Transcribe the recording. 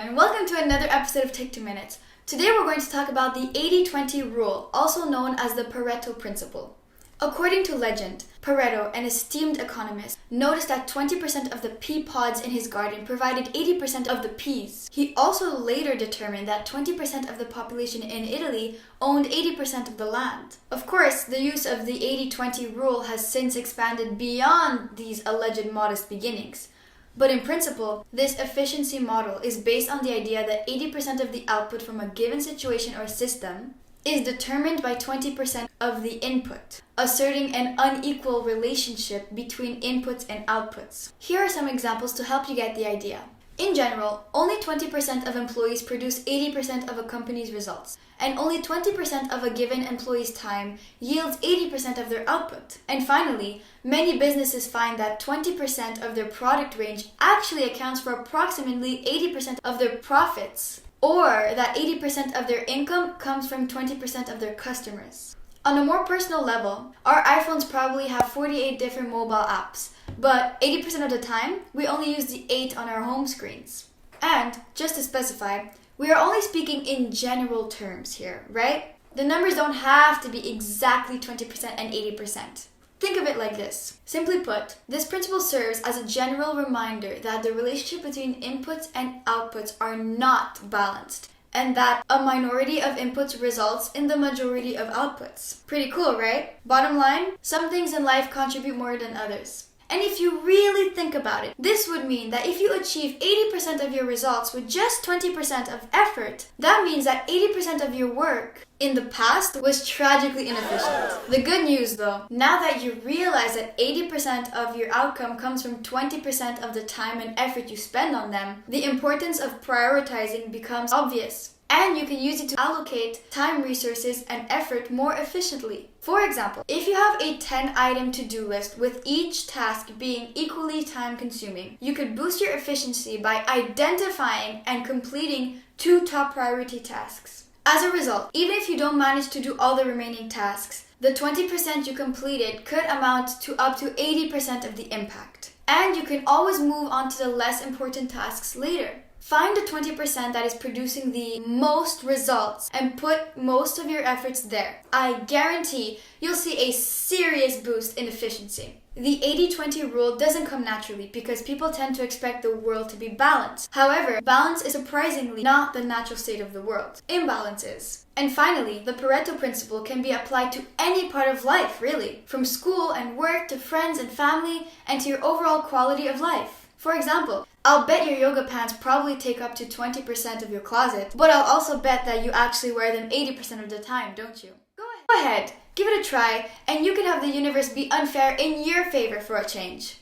and welcome to another episode of Take 2 Minutes. Today we're going to talk about the 80-20 rule, also known as the Pareto Principle. According to legend, Pareto, an esteemed economist, noticed that 20% of the pea pods in his garden provided 80% of the peas. He also later determined that 20% of the population in Italy owned 80% of the land. Of course, the use of the 80-20 rule has since expanded beyond these alleged modest beginnings. But in principle, this efficiency model is based on the idea that 80% of the output from a given situation or system is determined by 20% of the input, asserting an unequal relationship between inputs and outputs. Here are some examples to help you get the idea. In general, only 20% of employees produce 80% of a company's results, and only 20% of a given employee's time yields 80% of their output. And finally, many businesses find that 20% of their product range actually accounts for approximately 80% of their profits, or that 80% of their income comes from 20% of their customers. On a more personal level, our iPhones probably have 48 different mobile apps, but 80% of the time, we only use the 8 on our home screens. And, just to specify, we are only speaking in general terms here, right? The numbers don't have to be exactly 20% and 80%. Think of it like this. Simply put, this principle serves as a general reminder that the relationship between inputs and outputs are not balanced, and that a minority of inputs results in the majority of outputs. Pretty cool, right? Bottom line, some things in life contribute more than others. And if you really think about it, this would mean that if you achieve 80% of your results with just 20% of effort, that means that 80% of your work in the past was tragically inefficient. The good news though, now that you realize that 80% of your outcome comes from 20% of the time and effort you spend on them, the importance of prioritizing becomes obvious. And you can use it to allocate time, resources, and effort more efficiently. For example, if you have a 10-item to-do list with each task being equally time-consuming, you could boost your efficiency by identifying and completing 2 top priority tasks. As a result, even if you don't manage to do all the remaining tasks, the 20% you completed could amount to up to 80% of the impact. And you can always move on to the less important tasks later. Find the 20% that is producing the most results and put most of your efforts there. I guarantee you'll see a serious boost in efficiency. The 80-20 rule doesn't come naturally because people tend to expect the world to be balanced. However, balance is surprisingly not the natural state of the world. Imbalance is. And finally, the Pareto Principle can be applied to any part of life, really. From school and work to friends and family and to your overall quality of life. For example, I'll bet your yoga pants probably take up to 20% of your closet, but I'll also bet that you actually wear them 80% of the time, don't you? Go ahead, give it a try, and you can have the universe be unfair in your favor for a change.